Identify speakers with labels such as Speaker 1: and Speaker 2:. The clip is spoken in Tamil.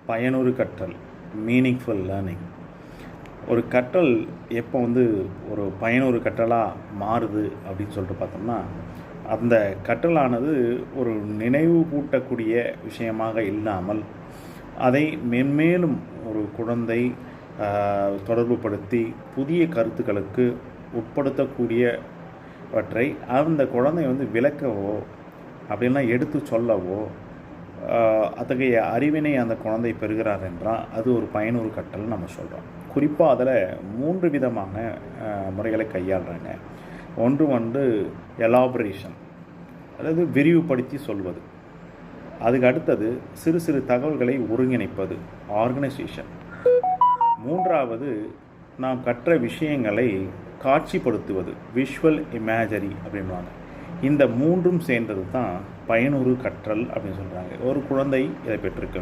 Speaker 1: பயனுறு கற்றல், மீனிங்ஃபுல் லேர்னிங். ஒரு கற்றல் எப்போ ஒரு பயனுறு கற்றலாக மாறுது அப்படின்னு சொல்லிட்டு பார்த்தோம்னா, அந்த கற்றலானது ஒரு நினைவு கூட்டக்கூடிய விஷயமாக இல்லாமல் அதை மென்மேலும் ஒரு குழந்தை தொடர்புபடுத்தி புதிய கருத்துக்களுக்கு உட்படுத்தக்கூடியவற்றை அந்த குழந்தை விளக்கவோ அப்படின்னா எடுத்து சொல்லவோ அத்தகைய அறிவினை அந்த குழந்தை பெறுகிறார் என்றால் அது ஒரு பயனுறு கற்றல் நம்ம சொல்கிறோம். குறிப்பாக அதில் 3 விதமான முறைகளை கையாளுறாங்க. ஒன்று எலாபரேஷன், அதாவது விரிவுபடுத்தி சொல்வது. அதுக்கு அடுத்தது சிறு சிறு தகவல்களை ஒருங்கிணைப்பது, ஆர்கனைசேஷன். 3வது நாம் கற்ற விஷயங்களை காட்சிப்படுத்துவது, விஷுவல் இமேஜரி அப்படின்வாங்க. இந்த 3ம் சேர்ந்தது தான் பயனுறு கற்றல் அப்படின்னு சொல்கிறாங்க. ஒரு குழந்தை இதை பெற்றிருக்க வேண்டும்.